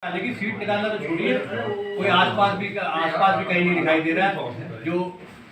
लेकिन सीट निकालना तो छोड़िए, कोई आसपास भी कहीं नहीं दिखाई दे रहा है। जो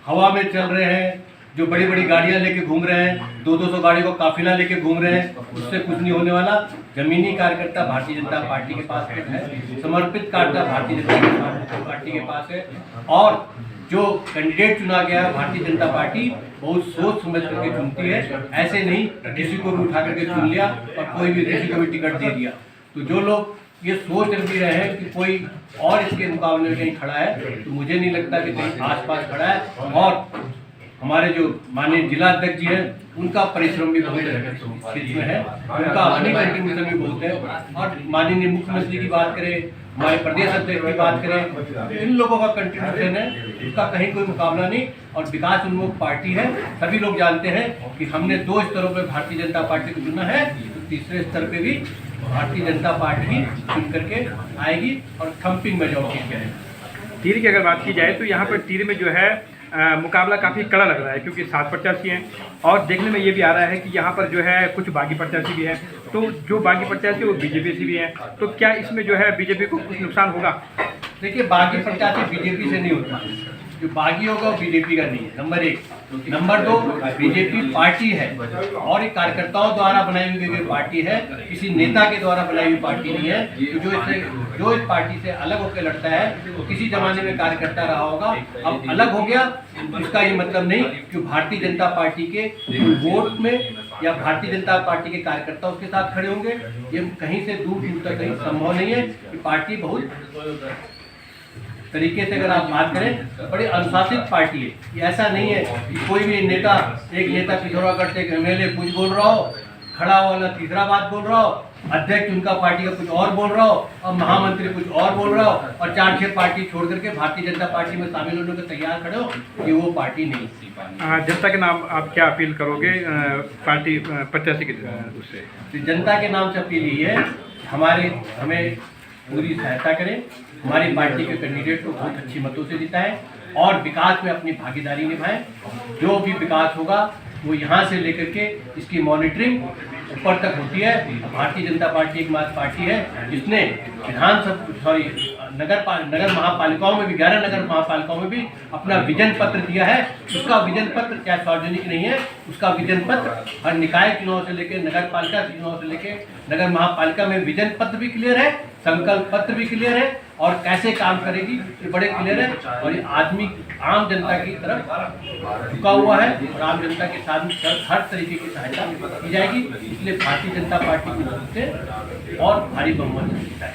हवा में चल रहे हैं, जो बड़ी बड़ी गाड़ियां लेके घूम रहे हैं, 200 गाड़ी को काफिला लेके घूम रहे हैं, उससे कुछ नहीं होने वाला। जमीनी कार्यकर्ता भारतीय जनता पार्टी के पास है, समर्पित कार्यकर्ता भारतीय जनता पार्टी के पास है, और जो कैंडिडेट चुना गया है भारतीय जनता पार्टी बहुत सोच समझ करके चुनती है। ऐसे नहीं किसी को भी उठा करके चुन लिया और कोई भी किसी को भी टिकट दे दिया। तो जो लोग ये सोच भी रहे हैं कि कोई और इसके मुकाबले में कहीं खड़ा है, तो मुझे नहीं लगता कि कहीं आसपास खड़ा है। और हमारे जो माननीय जिला अध्यक्ष जी हैं, उनका परिश्रम भी बहुत क्षेत्र में है, उनका अपनी कंट्रीब्यूशन भी बहुत है। और माननीय मुख्यमंत्री की बात करें, हमारे प्रदेश अध्यक्ष की बात करें, इन लोगों का कंट्रीब्यूशन है, उसका कहीं कोई मुकाबला नहीं। और विकास उन्मुख पार्टी है, सभी लोग जानते हैं कि हमने 2 स्तरों पर भारतीय जनता पार्टी को चुना है, तो तीसरे स्तर पे भी भारतीय जनता पार्टी चुन करके आएगी और थम्पिंग मेजॉरिटी करेगी। टीर की अगर बात की जाए तो यहाँ पर टीर में जो है मुकाबला काफ़ी कड़ा लग रहा है, क्योंकि 7 प्रत्याशी हैं और देखने में ये भी आ रहा है कि यहाँ पर जो है कुछ बागी प्रत्याशी भी हैं। तो जो बागी प्रत्याशी वो बीजेपी से भी हैं, तो क्या इसमें जो है बीजेपी को कुछ नुकसान होगा? देखिए, बागी प्रत्याशी बीजेपी से नहीं होता, जो बागी होगा वो बीजेपी का नहीं है, नंबर 1। नंबर 2, बीजेपी पार्टी है और एक कार्यकर्ताओं द्वारा बनाई हुई पार्टी है, किसी नेता के द्वारा बनाई हुई पार्टी नहीं है। तो जो इस पार्टी से अलग होकर लड़ता है वो किसी जमाने में कार्यकर्ता रहा होगा, अब अलग हो गया। इसका ये मतलब नहीं कि भारतीय जनता पार्टी के वोट में या भारतीय जनता पार्टी के कार्यकर्ता उसके साथ खड़े होंगे, ये कहीं से दूर तक कहीं संभव नहीं है। कि पार्टी बहुत तरीके से अगर आप बात करें, बड़ी अनुशासित पार्टी है। ये ऐसा नहीं है कि कोई भी नेता, एक नेता पिथौरागढ़ से एमएलए कुछ बोल रहा हो, खड़ा वाला तीसरा बात बोल रहा हो, अध्यक्ष उनका पार्टी का कुछ और बोल रहा हो और महामंत्री कुछ और बोल रहा हो, और 4-6 पार्टी छोड़ करके भारतीय जनता पार्टी में शामिल होने को तैयार खड़े हो, ये वो पार्टी नहीं। जनता के नाम आप क्या अपील करोगे पार्टी प्रत्याशी के उससे? जनता के नाम से अपील यही है, हमें पूरी सहायता करें, हमारी पार्टी के कैंडिडेट को बहुत अच्छी मतों से जिताएं और विकास में अपनी भागीदारी निभाएं। जो भी विकास होगा वो यहाँ से लेकर के इसकी मॉनिटरिंग ऊपर तक होती है। भारतीय जनता पार्टी एकमात्र पार्टी है जिसने नगर महापालिकाओं में भी, 11 नगर महापालिकाओं में भी अपना विजन पत्र दिया है। उसका विजन पत्र क्या सार्वजनिक नहीं है, उसका विजन पत्र हर निकाय चुनाव से लेकर नगर पालिका चुनाव से लेकर नगर महापालिका में विजन पत्र भी क्लियर है, संकल्प पत्र भी क्लियर है, और कैसे काम करेगी ये बड़े क्लियर है। और ये आदमी आम जनता की तरफ झुका हुआ है और आम जनता के साथ हर तरीके की सहायता की जाएगी। इसलिए भारतीय जनता पार्टी की तरफ से और भारी बहुमत है।